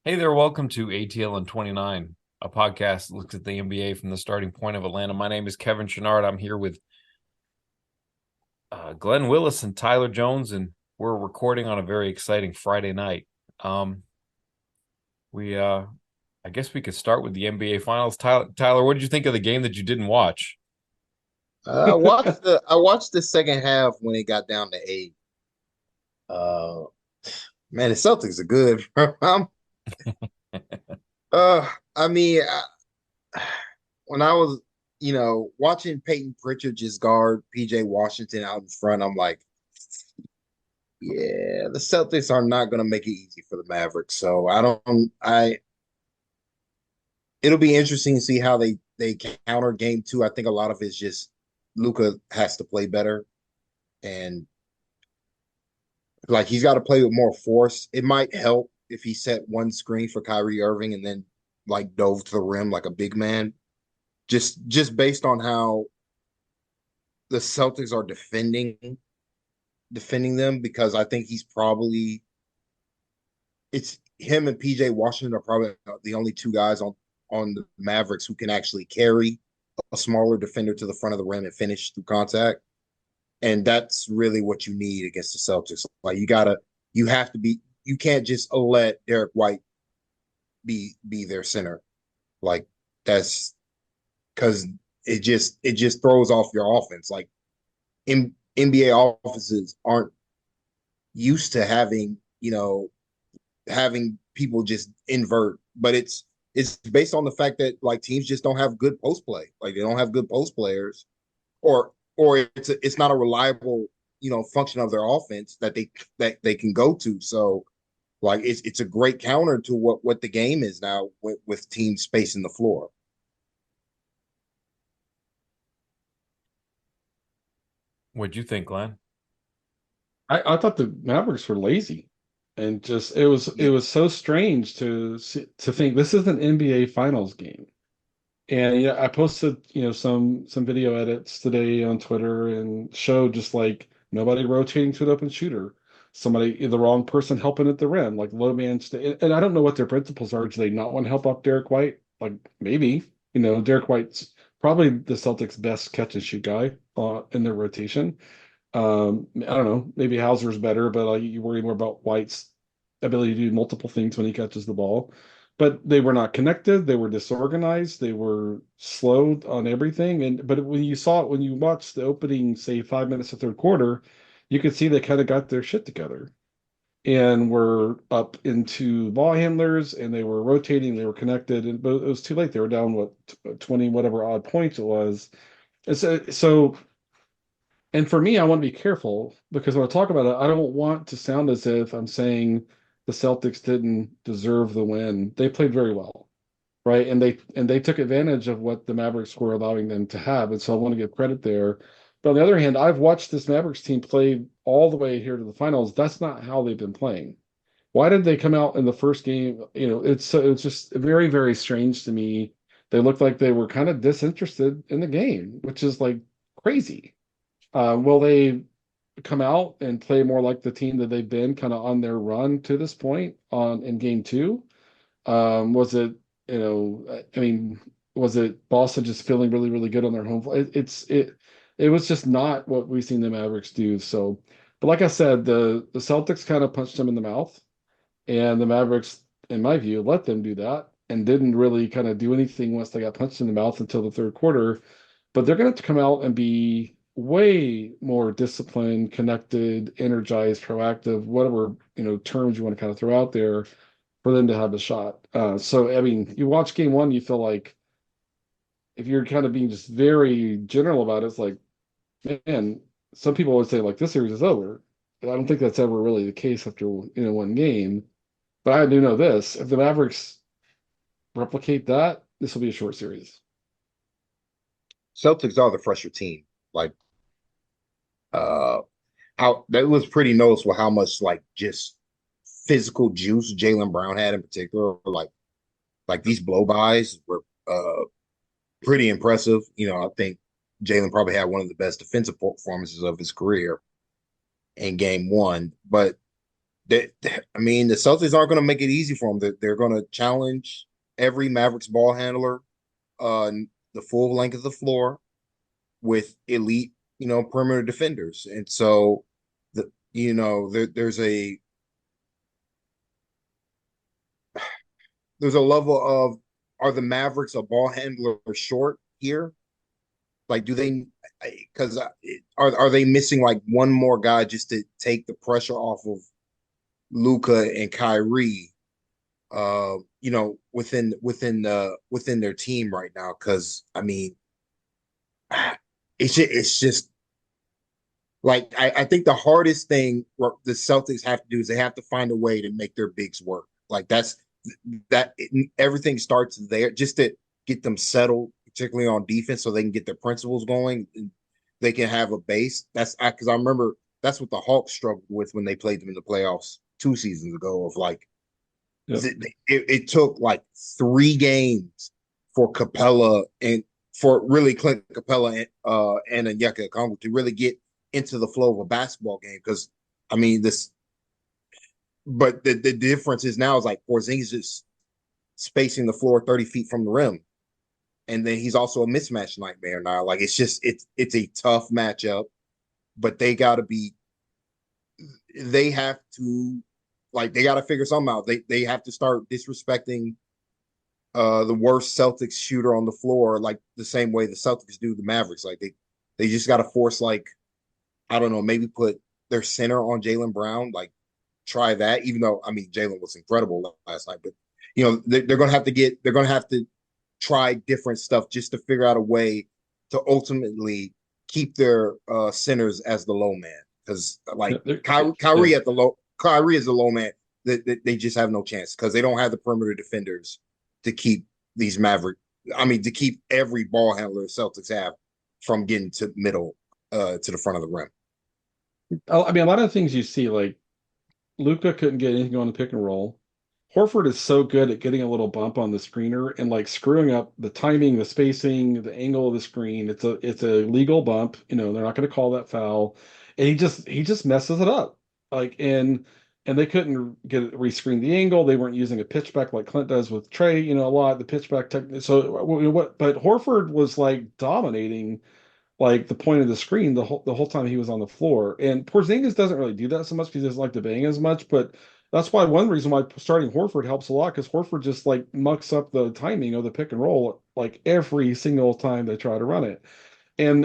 Hey there, welcome to ATL and 29, a podcast that looks at the NBA from the starting point of Atlanta. My name is Kevin Chenard. I'm here with Glenn Willis and Tyler Jones, and we're recording on a very exciting Friday night. Um, I guess we could start with the NBA Finals. Tyler, what did you think of the game that you didn't watch? I watched the second half when it got down to eight. Uh, man, the Celtics are good. I mean, when I was, watching Peyton Pritchard just guard PJ Washington out in front, I'm like, yeah, the Celtics are not going to make it easy for the Mavericks. So I don't, I. It'll be interesting to see how they counter game two. I think a lot of it's just Luka has to play better and like he's got to play with more force. It might help if he set one screen for Kyrie Irving and then like dove to the rim like a big man. Just based on how the Celtics are defending them, because I think he's probably it's him and PJ Washington are probably the only two guys on the Mavericks who can actually carry a smaller defender to the front of the rim and finish through contact. And that's really what you need against the Celtics. Like you can't just let Derek White be their center. Like that's because it just throws off your offense. Like NBA offenses aren't used to having people just invert, but it's based on the fact that like teams just don't have good post play. Like they don't have good post players, or it's not a reliable function of their offense that they can go to. So like it's a great counter to what the game is now with teams spacing the floor. What'd you think, Glenn? I thought the Mavericks were lazy, and just it was so strange to think this is an NBA Finals game. And yeah, I posted some video edits today on Twitter and showed just like nobody rotating to an open shooter, somebody the wrong person helping at the rim, like low man. And I don't know what their principles are. Do they not want to help off Derek White? Like maybe Derek White's probably the Celtics' best catch and shoot guy in their rotation. I don't know. Maybe Hauser's better, but you worry more about White's ability to do multiple things when he catches the ball. But they were not connected. They were disorganized. They were slow on everything. But when you saw it, when you watched the opening, say 5 minutes of third quarter, you could see they kind of got their shit together and were up into ball handlers and they were rotating. They were connected, but it was too late. They were down 20 whatever odd points it was. And and for me, I want to be careful because when I talk about it, I don't want to sound as if I'm saying the Celtics didn't deserve the win. They played very well, right? And they took advantage of what the Mavericks were allowing them to have. And so I want to give credit there. But on the other hand, I've watched this Mavericks team play all the way here to the finals. That's not how they've been playing. Why did they come out in the first game? It's just very, very strange to me. They looked like they were kind of disinterested in the game, which is like crazy. Will they come out and play more like the team that they've been kind of on their run to this point on in game two? Was it, I mean, was it Boston just feeling really, really good on their home? It was just not what we've seen the Mavericks do. So, but like I said, the Celtics kind of punched them in the mouth, and the Mavericks, in my view, let them do that and didn't really kind of do anything once they got punched in the mouth until the third quarter. But they're going to come out and be way more disciplined, connected, energized, proactive, whatever terms you want to kind of throw out there for them to have a shot. So I mean, you watch game one, you feel like if you're kind of being just very general about it, it's like, man, some people would say like this series is over. But I don't think that's ever really the case after one game. But I do know this: if the Mavericks replicate that, this will be a short series. Celtics are the fresher team. Like uh how that was pretty noticeable how much like just physical juice Jaylen Brown had in particular. Like these blow bys were pretty impressive. I think Jalen probably had one of the best defensive performances of his career in game one. But I mean, the Celtics aren't going to make it easy for them. They're going to challenge every Mavericks ball handler, uh, the full length of the floor with elite, perimeter defenders. And so, there's a level of, are the Mavericks a ball handler short here? Like, do they? Because are they missing like one more guy just to take the pressure off of Luca and Kyrie? Within their team right now. Because I mean, it's just like I think the hardest thing the Celtics have to do is they have to find a way to make their bigs work. Like everything starts there just to get them settled, particularly on defense, so they can get their principles going. And they can have a base. That's because I remember that's what the Hawks struggled with when they played them in the playoffs 2 seasons ago. Of like Yep. it took like 3 games for Capella and for really Clint Capella and Onyeka Okongwu to really get into the flow of a basketball game. Because I mean but the difference is now is like Porzingis is spacing the floor 30 feet from the rim, and then he's also a mismatch nightmare now. Like it's a tough matchup, but they have to they got to figure something out. They have to start disrespecting the worst Celtics shooter on the floor, like the same way the Celtics do the Mavericks. Like they just got to force, like, I don't know, maybe put their center on Jaylen Brown, like try that. Even though I mean Jaylen was incredible last night, but they're going to have to try different stuff just to figure out a way to ultimately keep their centers as the low man. Because like Yeah. Kyrie is the low man. They just have no chance because they don't have the perimeter defenders to keep these Maverick. I mean, to keep every ball handler the Celtics have from getting to middle to the front of the rim. I mean, a lot of things you see, like Luca couldn't get anything on the pick and roll. Horford is so good at getting a little bump on the screener and like screwing up the timing, the spacing, the angle of the screen. It's a legal bump. They're not going to call that foul, and he just messes it up. Like and they couldn't get rescreen the angle. They weren't using a pitchback like Clint does with Trey. A lot the pitchback technique. So what? But Horford was like dominating like the point of the screen the whole time he was on the floor. And Porzingis doesn't really do that so much because he doesn't like to bang as much. But that's why one reason why starting Horford helps a lot because Horford just like mucks up the timing of the pick and roll like every single time they try to run it. And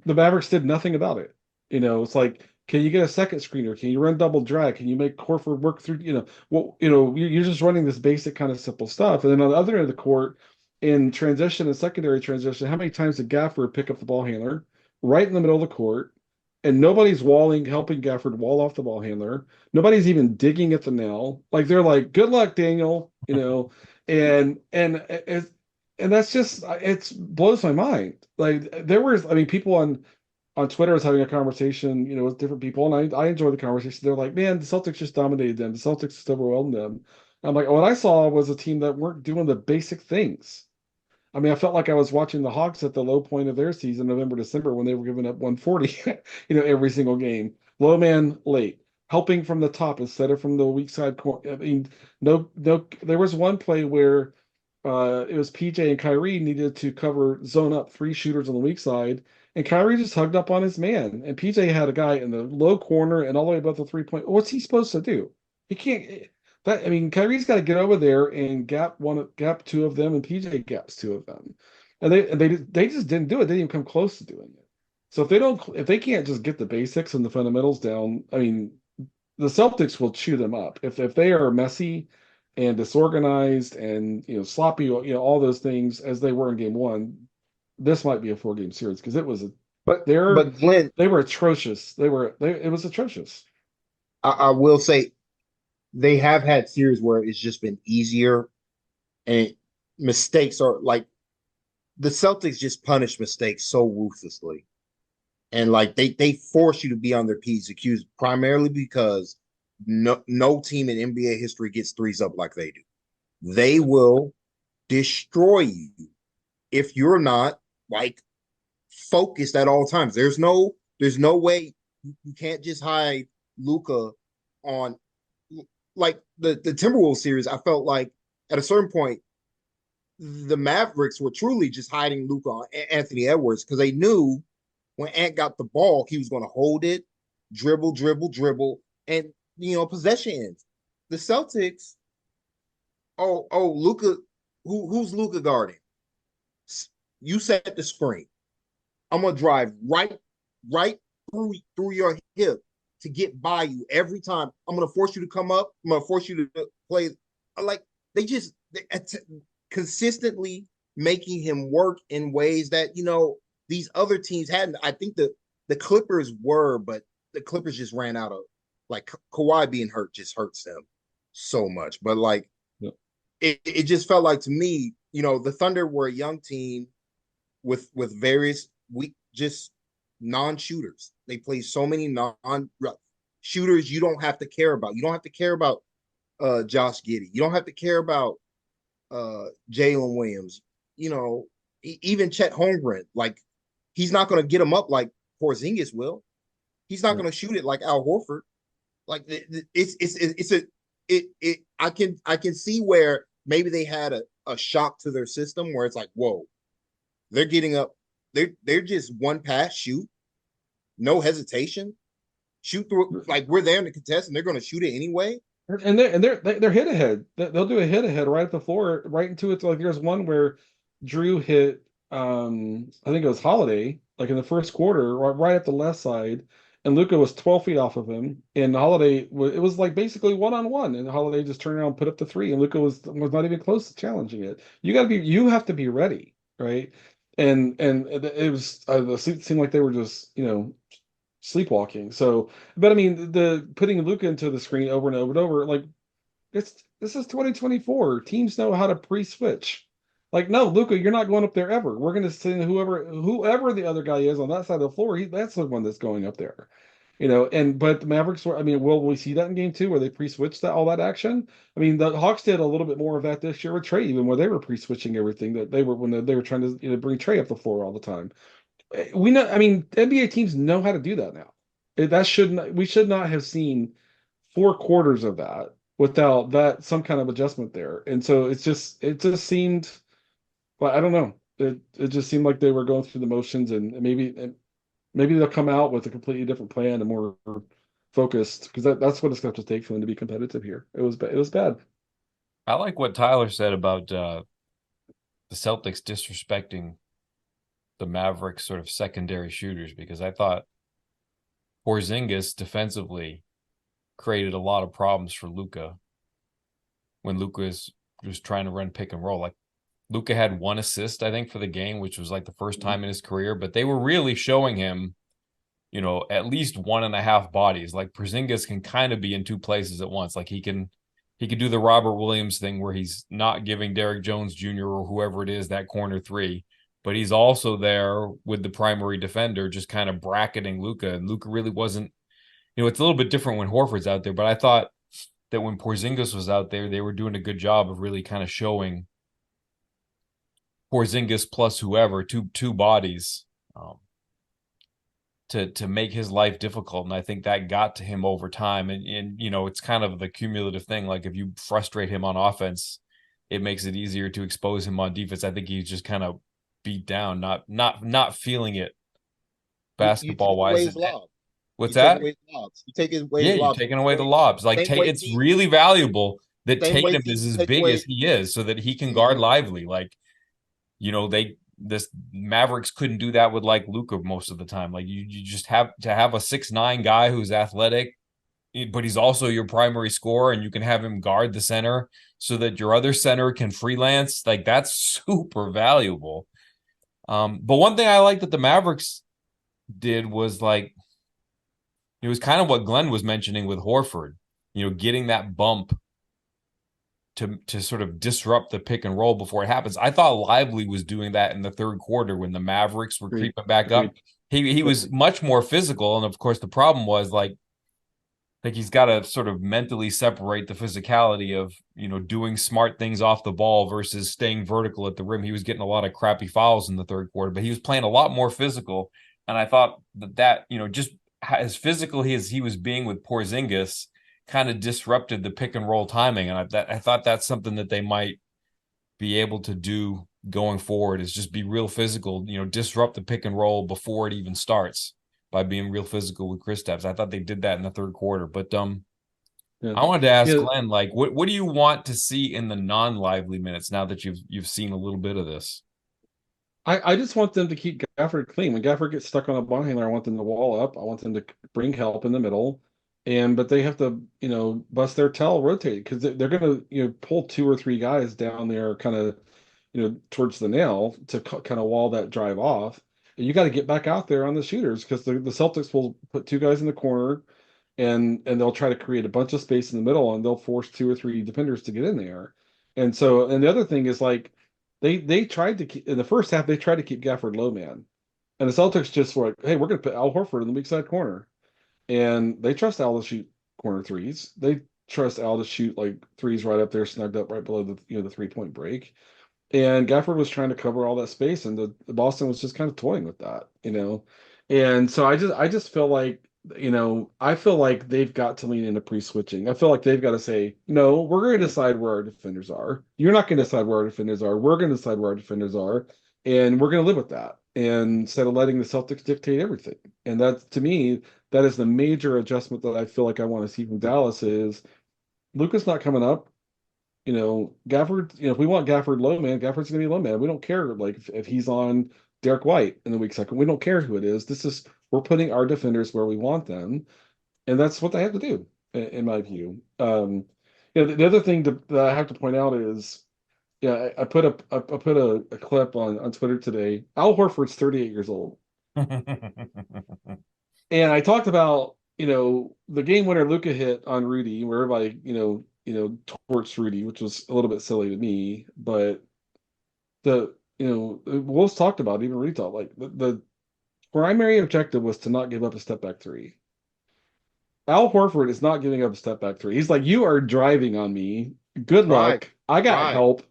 the Mavericks did nothing about it. It's like, can you get a second screener? Can you run double drag? Can you make Horford work through? You're just running this basic kind of simple stuff. And then on the other end of the court, in transition and secondary transition, how many times did Gafford pick up the ball handler right in the middle of the court? And nobody's helping Gafford wall off the ball handler. Nobody's even digging at the nail. Like they're like, "Good luck, Daniel," and that's just it blows my mind. Like there was, I mean, people on Twitter was having a conversation, with different people, and I enjoyed the conversation. They're like, man, the Celtics just dominated them. The Celtics just overwhelmed them. I'm like, what I saw was a team that weren't doing the basic things. I mean, I felt like I was watching the Hawks at the low point of their season, November, December, when they were giving up 140, every single game. Low man late, helping from the top instead of from the weak side corner. I mean, no, no. There was one play where it was PJ and Kyrie needed to cover zone up 3 shooters on the weak side, and Kyrie just hugged up on his man, and PJ had a guy in the low corner and all the way above the 3 point. What's he supposed to do? He can't. I mean, Kyrie's got to get over there and gap two of them, and PJ gaps two of them, and they just didn't do it. They didn't even come close to doing it. So if they can't just get the basics and the fundamentals down, I mean, the Celtics will chew them up. If they are messy and disorganized and sloppy, all those things as they were in game one, this might be a 4 game series because But they're but Glenn, they were atrocious. It was atrocious. I will say they have had series where it's just been easier and mistakes are like the Celtics just punish mistakes so ruthlessly. And like they force you to be on their P's and Q's primarily because no team in NBA history gets threes up like they do. They will destroy you if you're not like focused at all times. There's no way you can't just hide Luca on like the Timberwolves series, I felt like at a certain point the Mavericks were truly just hiding Luka on Anthony Edwards because they knew when Ant got the ball, he was going to hold it, dribble, dribble, dribble, and possession ends. The Celtics, Luka, who's Luka guarding? You set the screen. I'm gonna drive right through your hip to get by you every time. I'm gonna force you to come up. I'm gonna force you to play. Like they consistently making him work in ways that these other teams hadn't. I think the Clippers were, but the Clippers just ran out of, like, Kawhi being hurt just hurts them so much. But like it just felt like to me, the Thunder were a young team with various just non-shooters. They play so many non-shooters you don't have to care about. You don't have to care about Josh Giddey. You don't have to care about Jalen Williams. Even Chet Holmgren. Like, he's not going to get him up like Porzingis will. He's not going to shoot it like Al Horford. Like, I can see where maybe they had a shock to their system where it's like, whoa, they're getting up. They're just one pass, shoot, no hesitation, shoot through. Like, we're there in the contest, and they're going to shoot it anyway. And they're hit ahead. They'll do a hit ahead right at the floor, right into it. Like, there's one where Drew hit, I think it was Holiday, like in the first quarter, right at the left side, and Luka was 12 feet off of him, and Holiday it was like basically one-on-one, and Holiday just turned around and put up the three, and Luka was not even close to challenging it. You have to be ready, right? And it was it seemed like they were just sleepwalking. So, but I mean, the putting Luka into the screen over and over and over, like, this is 2024. Teams know how to pre-switch. Like, no, Luka, you're not going up there ever. We're going to send whoever the other guy is on that side of the floor. That's the one that's going up there. But the Mavericks were. I mean, will we see that in game two where they pre-switched all that action? I mean, the Hawks did a little bit more of that this year with Trey, even where they were pre-switching everything that they were when they were trying to bring Trey up the floor all the time. We know. I mean, NBA teams know how to do that now. We should not have seen 4 quarters of that without that some kind of adjustment there. And so it just seemed, well, I don't know. It just seemed like they were going through the motions, and maybe they'll come out with a completely different plan and more focused, because that's what it's going to take for them to be competitive here. It was bad. I like what Tyler said about the Celtics disrespecting the Mavericks sort of secondary shooters, because I thought Porzingis defensively created a lot of problems for Luka when Luka was trying to run pick and roll. Like, Luka had 1 assist, I think, for the game, which was like the first time in his career, but they were really showing him, at least 1.5 bodies. Like, Porzingis can kind of be in 2 places at once. Like, he can do the Robert Williams thing where he's not giving Derrick Jones Jr. or whoever it is that corner three, but he's also there with the primary defender, just kind of bracketing Luka. And Luka really wasn't, it's a little bit different when Horford's out there, but I thought that when Porzingis was out there, they were doing a good job of really kind of showing Porzingis plus whoever, two bodies, to make his life difficult. And I think that got to him over time. And it's kind of the cumulative thing. Like, if you frustrate him on offense, it makes it easier to expose him on defense. I think he's just kind of beat down, not feeling it basketball wise. What's that? You take away his lobs. You're taking away the lobs. Like, it's really valuable that Tatum is as big as he is, so that he can guard Lively. Like, this Mavericks couldn't do that with, like, Luka most of the time. Like, you just have to have a 6'9" guy who's athletic, but he's also your primary scorer, and you can have him guard the center so that your other center can freelance. Like, that's super valuable. But one thing I like that the Mavericks did was, like, it was kind of what Glenn was mentioning with Horford, getting that bump to sort of disrupt the pick and roll before it happens. I thought Lively was doing that in the third quarter when the Mavericks were creeping back up. He was much more physical, and of course the problem was like he's got to sort of mentally separate the physicality of doing smart things off the ball versus staying vertical at the rim. He was getting a lot of crappy fouls in the third quarter, but he was playing a lot more physical, and I thought that just as physical as he was being with Porzingis, kind of disrupted the pick and roll timing. And I thought that's something that they might be able to do going forward, is just be real physical, disrupt the pick and roll before it even starts by being real physical with Kristaps. I thought they did that in the third quarter. But Yeah. I wanted to ask Yeah. Glenn, like, what do you want to see in the non-lively minutes now that you've seen a little bit of this? I just want them to keep Gafford clean. When Gafford gets stuck on a ball handler, I want them to wall up. I want them to bring help in the middle. But they have to, bust their tail, rotate, because they're going to, pull two or three guys down there kind of, towards the nail to kind of wall that drive off. And you got to get back out there on the shooters, because the Celtics will put two guys in the corner, and they'll try to create a bunch of space in the middle, and they'll force two or three defenders to get in there. And the other thing is, like, they tried to keep in the first half, they tried to keep Gafford low man. And the Celtics just were like, hey, we're gonna put Al Horford in the weak side corner. And they trust Al to shoot corner threes. They trust Al to shoot like threes right up there, snugged up right below the 3-point break. And Gafford was trying to cover all that space, and the Boston was just kind of toying with that. And so I just feel like, I feel like they've got to lean into pre-switching. I feel like they've got to say, no, we're going to decide where our defenders are. You're not going to decide where our defenders are. We're going to decide where our defenders are, and we're going to live with that. And instead of letting the Celtics dictate everything. And that, to me, that is the major adjustment that I feel like I want to see from Dallas is Luka's not coming up. Gafford, if we want Gafford low man, Gafford's gonna be low man. We don't care like if he's on Derek White in the weak second. We don't care who it is. We're putting our defenders where we want them, and that's what they have to do, in my view. The other thing that I have to point out is, yeah, I put a clip on Twitter today. Al Horford's 38 years old, and I talked about, the game winner Luka hit on Rudy, where everybody, torched Rudy, which was a little bit silly to me. But Wolves talked about, even Rudy talked, like the primary objective was to not give up a step back three. Al Horford is not giving up a step back three. He's like, you are driving on me. Good Right, luck. I got right. help.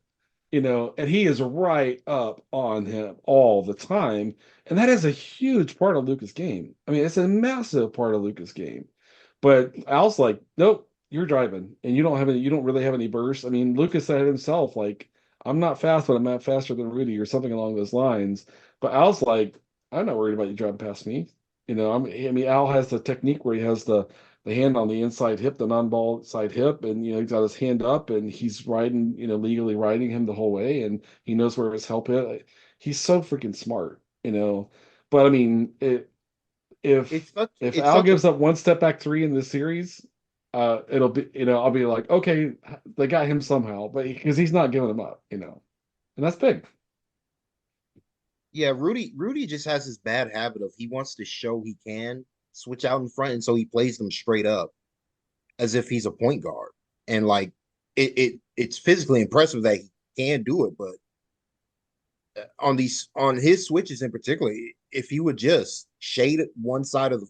And he is right up on him all the time. And that is a huge part of Luka's game. I mean, it's a massive part of Luka's game. But Al's like, nope, you're driving, and you don't really have any burst. I mean, Luka said it himself, like, I'm not fast, but I'm not faster than Rudy, or something along those lines. But Al's like, I'm not worried about you driving past me. Al has the technique where he has the hand on the inside hip, the non-ball side hip, and he's got his hand up, and he's riding, legally riding him the whole way, and he knows where his help is. He's so freaking smart. But I mean, It's if such if it's Al such a gives up one step back three in this series, it'll be, I'll be like, okay, they got him somehow, but because he's not giving him up, and that's big. yeah, Rudy just has this bad habit of he wants to show he can switch out in front, and so he plays them straight up as if he's a point guard. And like it's physically impressive that he can do it, but on his switches in particular, if he would just shade one side of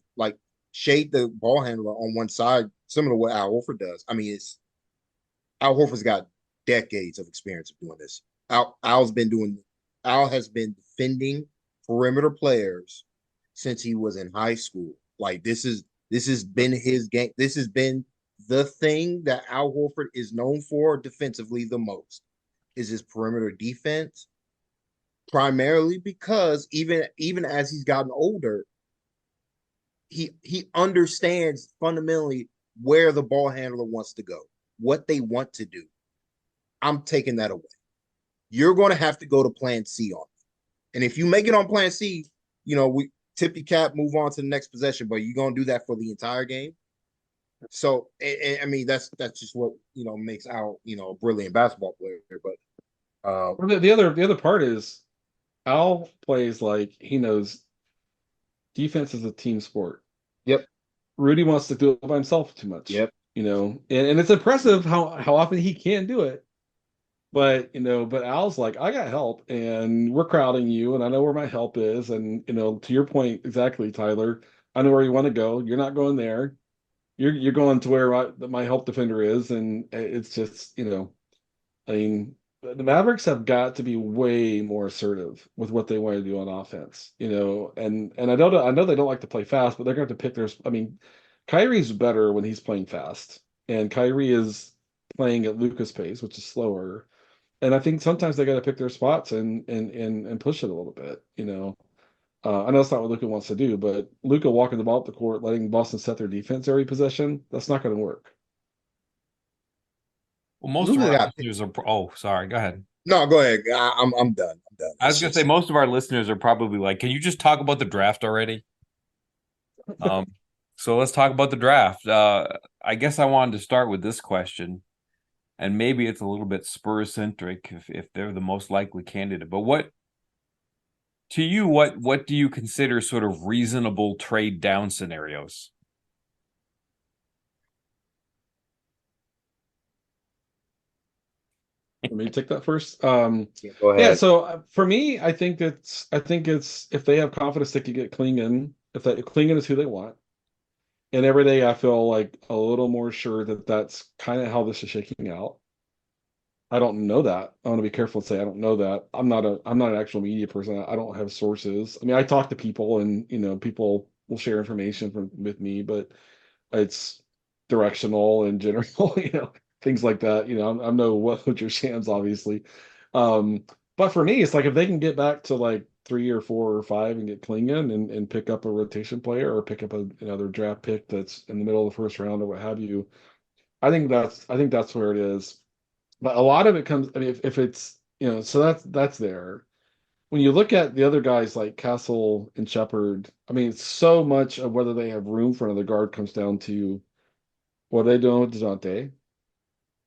shade the ball handler on one side, similar to what Al Horford does. I mean, it's Al Horford's got decades of experience of doing this. Al has been defending perimeter players since he was in high school. Like this has been his game. This has been the thing that Al Horford is known for defensively the most, is his perimeter defense. Primarily because even as he's gotten older, he understands fundamentally where the ball handler wants to go, what they want to do. I'm taking that away. You're going to have to go to plan C on it. And if you make it on plan C, we tip your cap, move on to the next possession, but you're going to do that for the entire game. So, I mean, that's just what, makes Al, a brilliant basketball player. But Well, the other part is Al plays like he knows defense is a team sport. yep, Rudy wants to do it by himself too much, yep. and it's impressive how often he can do it. But Al's like, I got help, and we're crowding you, and I know where my help is, and to your point exactly, Tyler, I know where you want to go. You're not going there. You're going to where my help defender is, and it's just, I mean, the Mavericks have got to be way more assertive with what they want to do on offense, and I know they don't like to play fast, but they're going to have to pick their. I mean, Kyrie's better when he's playing fast. and Kyrie is playing at Luka's pace, which is slower. And I think sometimes they got to pick their spots and push it a little bit. I know that's not what Luka wants to do, but Luka walking the ball up the court, letting Boston set their defense every possession, that's not going to work. Well, most of Luka our got listeners are. Oh, sorry. Go ahead. no. Go ahead. I'm done. I'm done. I was gonna say most of our listeners are probably like, "Can you just talk about the draft already?" Um, so let's talk about the draft. I guess I wanted to start with this question, and maybe it's a little bit Spurs centric if they're the most likely candidate. But what do you consider sort of reasonable trade down scenarios? Let me take that first. Yeah, go Yeah, ahead. so for me, I think it's if they have confidence they could get Klingon, if that Klingon is who they want, and every day I feel like a little more sure that that's kind of how this is shaking out. I don't know that. I want to be careful to say I don't know that. I'm not an actual media person. I don't have sources. I mean, I talk to people, and people will share information with me, but it's directional and general, things like that. I'm no Woj Shams, obviously. Um, but for me, it's like if they can get back to like 3 or 4 or 5 and get Klingon and pick up a rotation player or pick up another draft pick that's in the middle of the first round or what have you, I think that's where it is. But a lot of it comes, I mean, if it's, so that's there. When you look at the other guys like Castle and Shepard, I mean, so much of whether they have room for another guard comes down to what are they doing with DeJounte,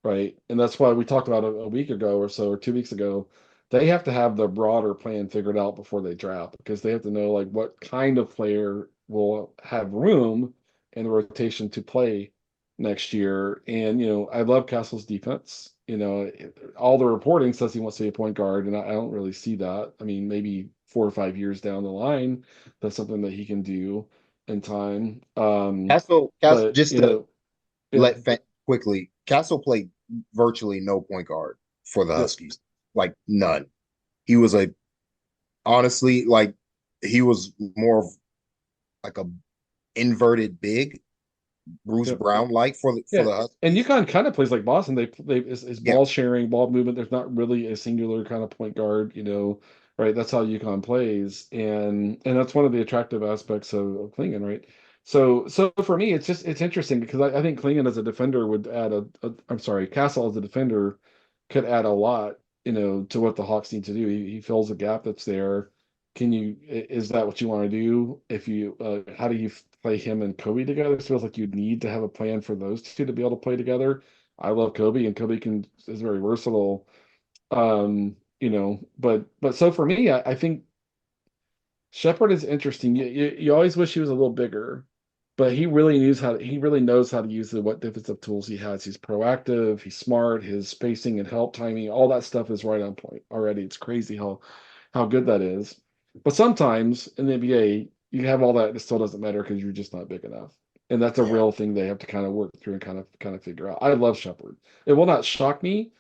right? And that's why we talked about a week ago or so, or 2 weeks ago. They have to have the broader plan figured out before they draft because they have to know like what kind of player will have room in the rotation to play next year. And I love Castle's defense. All the reporting says he wants to be a point guard, and I don't really see that. I mean, maybe 4 or 5 years down the line, that's something that he can do in time. Castle, But just to yeah, quickly, Castle played virtually no point guard for the yeah. Huskies, like none. He was honestly, like he was more of like a inverted big Bruce Yeah. Brown like for Yeah, the and Huskies. UConn kind of plays like Boston. They is Yeah, ball sharing, ball movement. There's not really a singular kind of point guard, right? That's how UConn plays, and that's one of the attractive aspects of Klingon, right? So for me, it's interesting because I think Klingon as a defender would add I'm sorry, Castle as a defender could add a lot, to what the Hawks need to do. He fills a gap that's there. Is that what you want to do? How do you play him and Kobe together? It feels like you'd need to have a plan for those two to be able to play together. I love Kobe, and Kobe is very versatile. But so for me, I think Shepard is interesting. You always wish he was a little bigger, but he really knows how to use what defensive tools he has. He's proactive, he's smart, his spacing and help timing, all that stuff is right on point already. It's crazy how good that is. But sometimes in the NBA, you have all that, it still doesn't matter because you're just not big enough. And that's a yeah. real thing they have to kind of work through and kind of figure out. I love Shepard. It will not shock me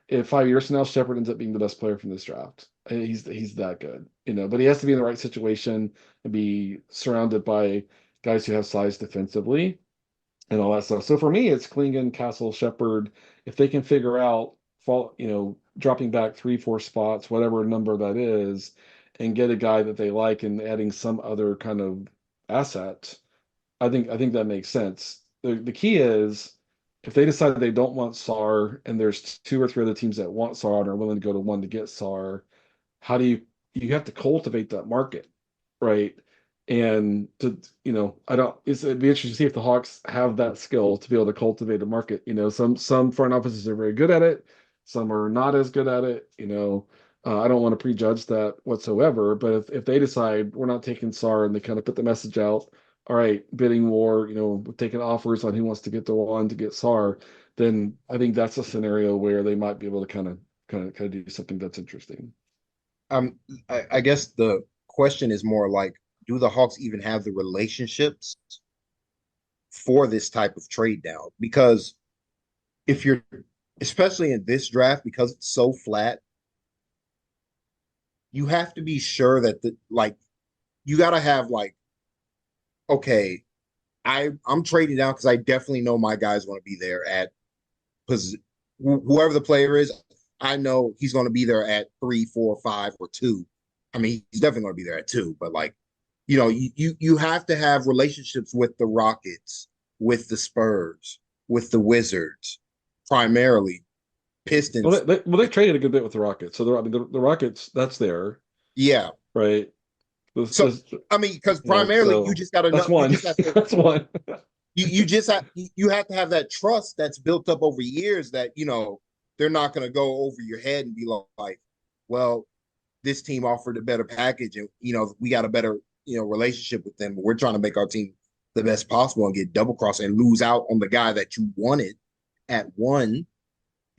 if 5 years from now Shepard ends up being the best player from this draft. He's that good, but he has to be in the right situation and be surrounded by guys who have size defensively and all that stuff. So for me, it's Klingon, Castle, Shepard. If they can figure out dropping back 3, 4 spots, whatever number that is, and get a guy that they like and adding some other kind of asset, I think that makes sense. The key is if they decide they don't want SAR and there's 2 or 3 other teams that want SAR and are willing to go to one to get SAR, how do you have to cultivate that market, right? And I don't it'd be interesting to see if the Hawks have that skill to be able to cultivate a market. Some front offices are very good at it, some are not as good at it. I don't want to prejudge that whatsoever, but if they decide we're not taking SAR and they kind of put the message out, all right, bidding war, taking offers on who wants to get the one to get SAR, then I think that's a scenario where they might be able to kind of do something that's interesting. Um, I guess the question is more like, do the Hawks even have the relationships for this type of trade down? Because if you're, especially in this draft, because it's so flat, you have to be sure that you got to have like, okay, I'm trading down because I definitely know my guy's going to be there at because whoever the player is, I know he's going to be there at 3, 4, 5, or 2. I mean, he's definitely going to be there at 2. But like, you have to have relationships with the Rockets, with the Spurs, with the Wizards, primarily Pistons. They traded a good bit with the Rockets, so I mean, the Rockets that's there, Yeah. right? So I mean, because primarily you So just got to that's know. You one. just have to. That's one. You just have to have that trust that's built up over years that they're not going to go over your head and be like, well, this team offered a better package and we got a better relationship with them, but we're trying to make our team the best possible and get double crossed and lose out on the guy that you wanted at 1,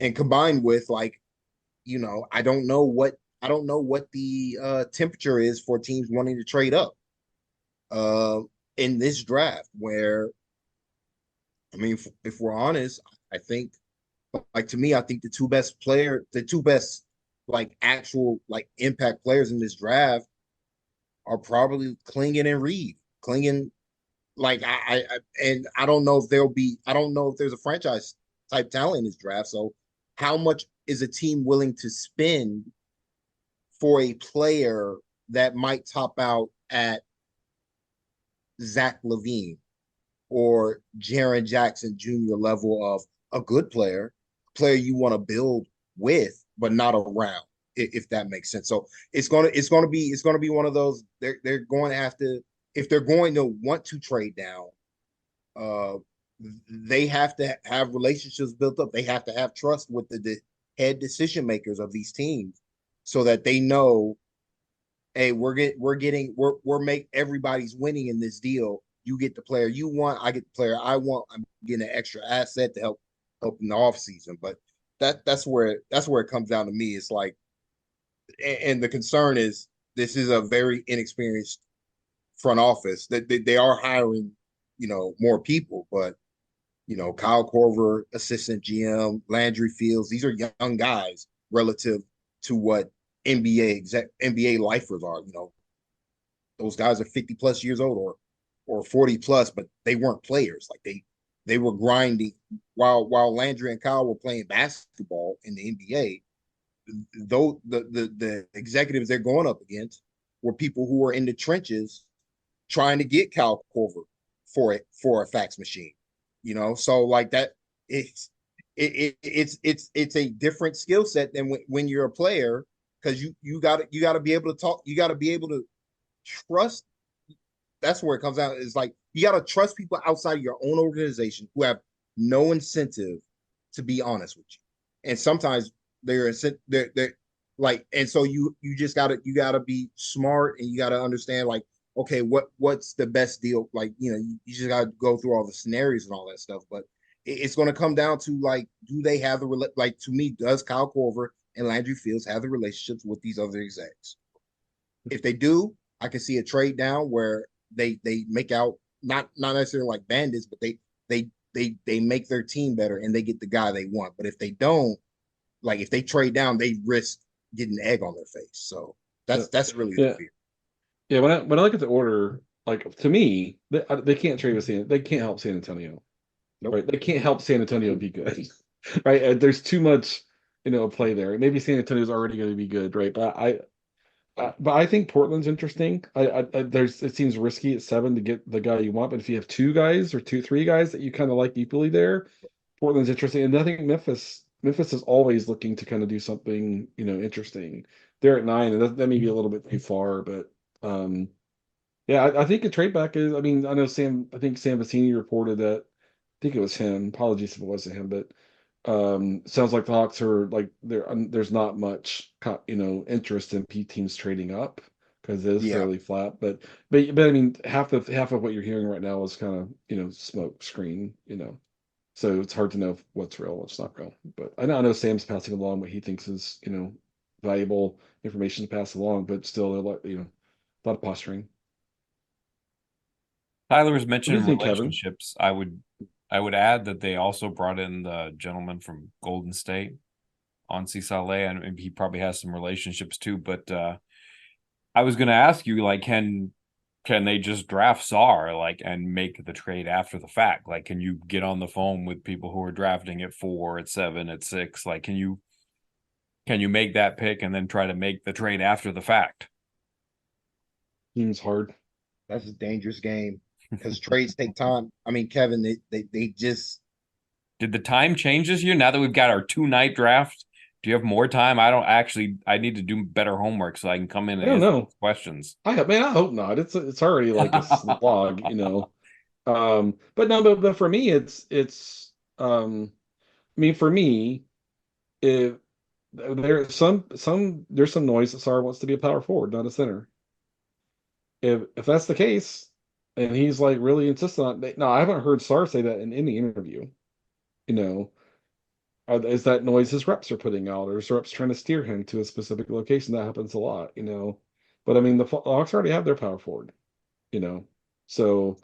and combined with like I don't know what the temperature is for teams wanting to trade up uh in this draft where I mean, if we're honest, I think, like to me, I think the two best like actual like impact players in this draft are probably Klingon and Reed. Klingon, like and I don't know if I don't know if there's a franchise type talent in this draft. So, how much is a team willing to spend for a player that might top out at Zach LaVine or Jaren Jackson Jr. level of a good player you want to build with, but not around, if that makes sense. So it's gonna be one of those. They're going to have to, if they're going to want to trade down, uh, they have to have relationships built up. They have to have trust with the head decision makers of these teams, so that they know, hey, we're make everybody's winning in this deal. You get the player you want, I get the player I want. I'm getting an extra asset to help in the offseason. But that's where it comes down to me. It's like, and the concern is this is a very inexperienced front office that they are hiring, more people, but Kyle Korver, assistant GM, Landry Fields, these are young guys relative to what NBA lifers are. Those guys are 50 plus years old or 40 plus, but they weren't players. Like they were grinding while Landry and Kyle were playing basketball in the NBA. Though the executives they're going up against were people who were in the trenches trying to get Kyle Korver for a fax machine. So like that, it's a different skill set than when you're a player, because you got to be able to talk. You got to be able to trust. That's where it comes out. It's like you got to trust people outside of your own organization who have no incentive to be honest with you, and sometimes they're like, and so you just gotta be smart, and you gotta understand like, okay, what's the best deal? Like, you just gotta go through all the scenarios and all that stuff. But it's going to come down to like, do they have like, to me, does Kyle Korver and Landry Fields have the relationships with these other execs? If they do, I can see a trade down where they make out not necessarily like bandits, but they make their team better and they get the guy they want. But if they don't, like if they trade down, they risk getting egg on their face. So Yeah, that's really the yeah, fear. yeah. When I look at the order, like to me, they can't trade with They can't help San Antonio, Nope. right? They can't help San Antonio be good, right? There's too much, play there. Maybe San Antonio's already going to be good, right? But I think Portland's interesting. It seems risky at 7 to get the guy you want, but if you have two guys or three guys that you kind of like equally there, Portland's interesting. And I think Memphis is always looking to kind of do something, interesting. They're at 9, and that may be a little bit too far, but um, yeah, I think a trade back is. I mean, I think Sam Vecini reported that. I think it was him. Apologies if it wasn't him, but sounds like the Hawks are like there's not much interest in P teams trading up because it is Yeah. fairly flat. But I mean, half of what you're hearing right now is kind of smoke screen. So it's hard to know what's real, what's not real. But I know Sam's passing along what he thinks is valuable information to pass along, but still a lot a lot of posturing. Tyler was What do you mentioning think, Kevin? relationships. I would add that they also brought in the gentleman from Golden State, Onsi Saleh, and he probably has some relationships too. But I was going to ask you, like, can can they just draft Sarr and make the trade after the fact? Like, can you get on the phone with people who are drafting at 4, at 7, at 6? Like, can you make that pick and then try to make the trade after the fact? Seems hard. That's a dangerous game because trades take time. I mean, Kevin, they just Did the time change this year now that we've got our 2-night draft? Do you have more time? I need to do better homework so I can come in I and don't answer know. questions. I hope not. It's already like a slog, you know. But no, but for me, I mean, for me, if there's some noise that Sarr wants to be a power forward, not a center. If that's the case, and he's like really insistent on it, no, I haven't heard Sarr say that in any interview. You know, is that noise his reps are putting out, or his reps trying to steer him to a specific location? That happens a lot, you know. But I mean, the Hawks already have their power forward, you know. So,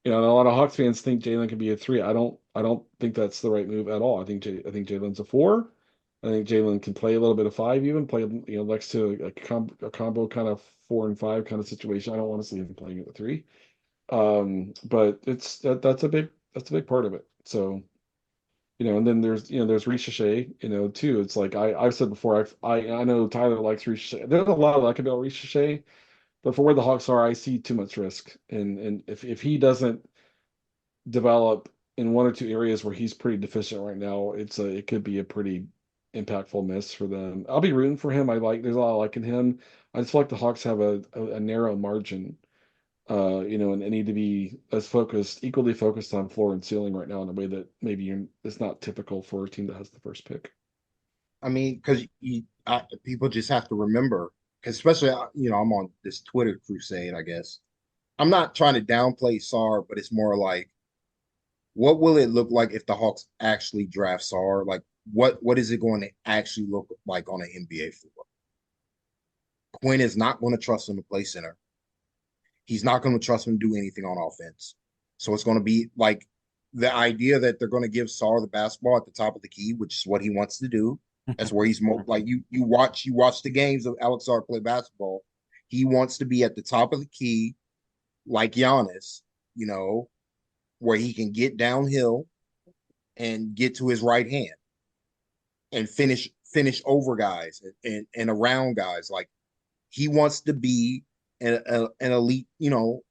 you know, and a lot of Hawks fans think Jalen can be a three. I don't think that's the right move at all. I think Jalen's a four. I think Jalen can play a little bit of five, even play, you know, next to a combo kind of 4 and 5 kind of situation. I don't want to see him playing at the three. But that's a big part of it. So, you know, and then there's Ricochet, you know, too. It's like I've said before, I know Tyler likes Ricochet. There's a lot I like about Ricochet, but for where the Hawks are, I see too much risk. And if he doesn't develop in one or two areas where he's pretty deficient right now, it could be a pretty impactful miss for them. I'll be rooting for him. There's a lot I like in him. I just feel like the Hawks have a narrow margin, you know, and they need to be equally focused on floor and ceiling right now in a way that it's not typical for a team that has the first pick. I mean, because people just have to remember, 'cause especially I'm on this Twitter crusade. I guess I'm not trying to downplay Sarr, but it's more like, what will it look like if the Hawks actually draft Sarr? Like, what is it going to actually look like on an NBA floor? Quinn is not going to trust him to play center. He's not going to trust him to do anything on offense. So it's going to be like the idea that they're going to give Sarr the basketball at the top of the key, which is what he wants to do. That's where he's like you watch the games of Alex Sarr play basketball. He wants to be at the top of the key, like Giannis, you know, where he can get downhill and get to his right hand and finish over guys and around guys. Like, he wants to be an elite, you know,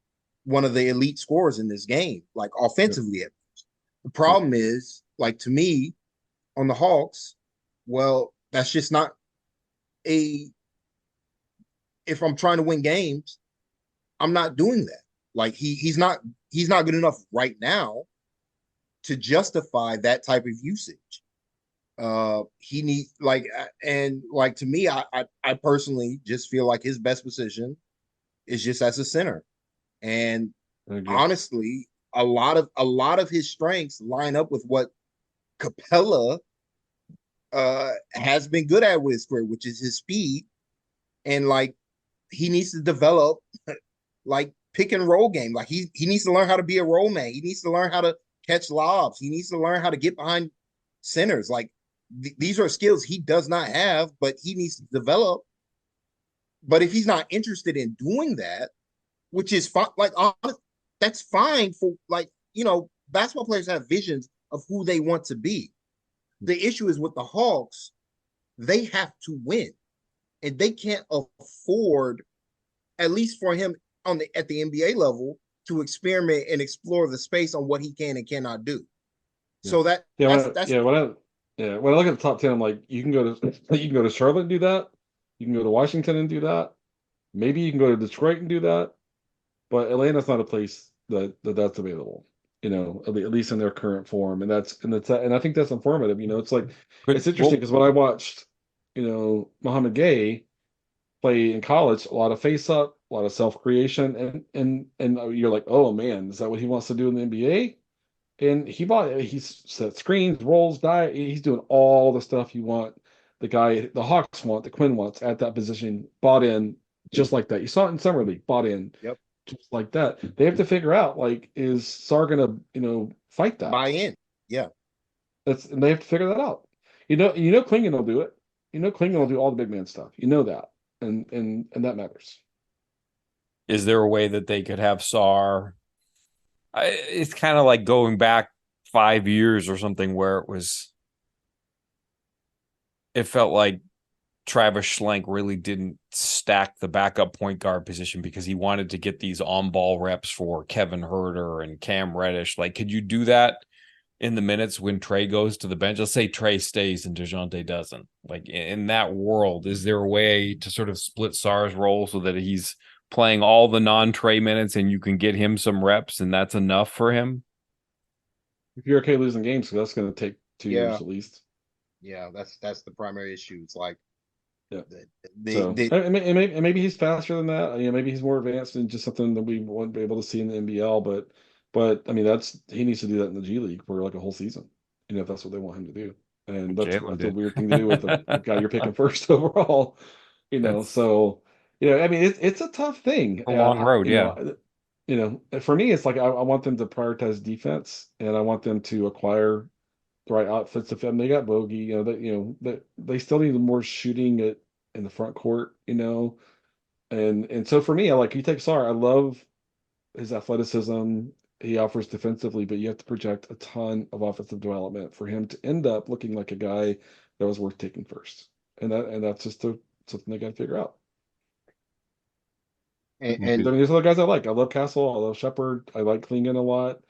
one of the elite scorers in this game, like offensively. Yep. The problem is, like, to me, on the Hawks, well, that's just not a. If I'm trying to win games, I'm not doing that. Like, he's not good enough right now to justify that type of usage. He needs, and like, to me, I personally just feel like his best position is just as a center. And honestly, a lot of his strengths line up with what Capella has been good at with his career, which is his speed. And like, he needs to develop like pick and roll game. Like, he needs to learn how to be a roll man. He needs to learn how to catch lobs. He needs to learn how to get behind centers. Like, these are skills he does not have, but he needs to develop. But if he's not interested in doing that, which is fine, like, that's fine for, like, basketball players have visions of who they want to be. The issue is with the Hawks, they have to win, and they can't afford, at least for him at the NBA level, to experiment and explore the space on what he can and cannot do. Yeah. So When I look at the top 10, I'm like, you can go to Charlotte and do that. You can go to Washington and do that. Maybe you can go to Detroit and do that. But Atlanta's not a place that's available, you know, at least in their current form. And I think that's informative. You know, it's like, it's interesting because when I watched, you know, Muhammad Gay play in college, a lot of face up, a lot of self creation, and you're like, oh man, is that what he wants to do in the NBA? And he's set screens, rolls, he's doing all the stuff you want the Hawks want, the Quinn wants at that position, bought in just like that. You saw it in summer league, bought in. Yep. Just like that. They have to figure out, like, is Sarr gonna, you know, fight that? Buy in. Yeah. And they have to figure that out. Klingon will do it. You know Klingon will do all the big man stuff. You know that. And that matters. Is there a way that they could have Sarr? It's kind of like going back 5 years or something where it felt like Travis Schlenk really didn't stack the backup point guard position because he wanted to get these on-ball reps for Kevin Huerter and Cam Reddish. Like, could you do that in the minutes when Trey goes to the bench? Let's say Trey stays and DeJounte doesn't. Like, in that world, is there a way to sort of split Sarr's role so that he's playing all the non-Trey minutes and you can get him some reps and that's enough for him? If you're okay losing games, so that's going to take 2 years Yeah, at least. yeah, that's the primary issue. It's like Yeah. they So they and maybe he's faster than that. You know, maybe he's more advanced and just something that we won't be able to see in the NBL. But I mean, he needs to do that in the G League for like a whole season. You know, if that's what they want him to do. And Jalen that's a did. weird thing to do with the guy you're picking first overall. You know, That's so I mean, it's a tough thing. a long road, yeah. For me, it's like I want them to prioritize defense, and I want them to acquire the right outfits. If they got Bogey, that they still need more shooting in the front court, and so for me, I like you take Sarr. I love his athleticism he offers defensively, but you have to project a ton of offensive development for him to end up looking like a guy that was worth taking first. And that's just something they got to figure out. I and mean, there's other guys I like. I love Castle. I love Shepard. I like Klingon a lot.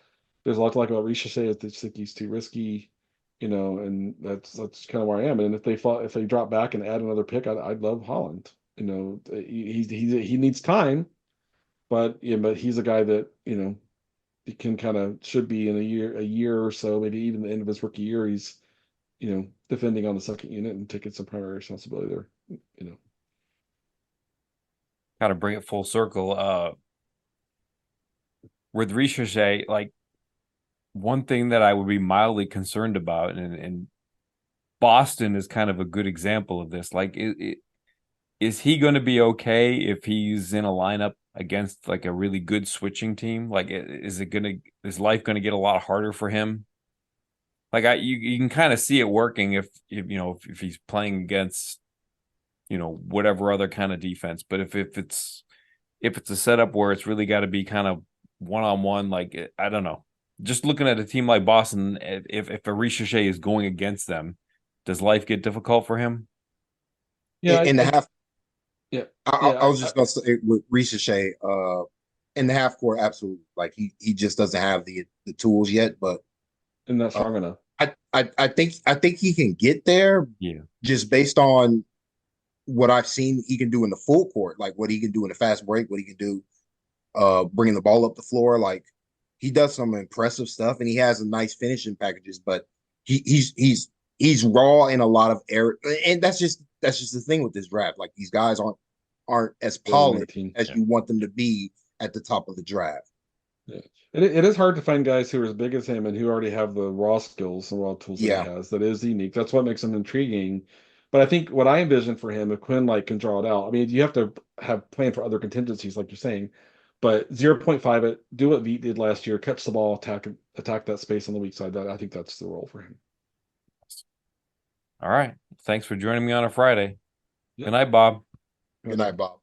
There's a lot to like about Ricochet. I just think he's too risky, and that's kind of where I am. And if they drop back and add another pick, I'd love Holland. He needs time, but he's a guy that he can kind of should be in a year or so, maybe even the end of his rookie year. He's defending on the second unit and taking some primary responsibility there. Kind of bring it full circle. With Ricochet, like one thing that I would be mildly concerned about, and Boston is kind of a good example of this. Like, is he going to be okay if he's in a lineup against like a really good switching team? Like, is life going to get a lot harder for him? Like, you can kind of see it working if he's playing against whatever other kind of defense. But if it's a setup where it's really got to be kind of one-on-one, like, I don't know. Just looking at a team like Boston, if a Ricochet is going against them, does life get difficult for him? Yeah, in the half. yeah, I was just gonna say with Ricochet, in the half court, absolutely. Like he just doesn't have the tools yet, but and not uh, strong enough. I think he can get there. Yeah. Just based on what I've seen, he can do in the full court, like what he can do in the fast break, what he can do, bringing the ball up the floor. Like he does some impressive stuff, and he has a nice finishing packages. But he's raw in a lot of air, and that's just the thing with this draft. Like these guys aren't as polished as you want them to be at the top of the draft. Yeah. It is hard to find guys who are as big as him and who already have the raw skills and raw tools that he Yeah, has. That is unique. That's what makes him intriguing. But I think what I envision for him, if Quinn can draw it out, I mean, you have to have plan for other contingencies, like you're saying. But 0.5 it, do what Veet did last year, catch the ball, attack that space on the weak side. That I think that's the role for him. All right. Thanks for joining me on a Friday. Yep. Good night, Bob. good night, Bob.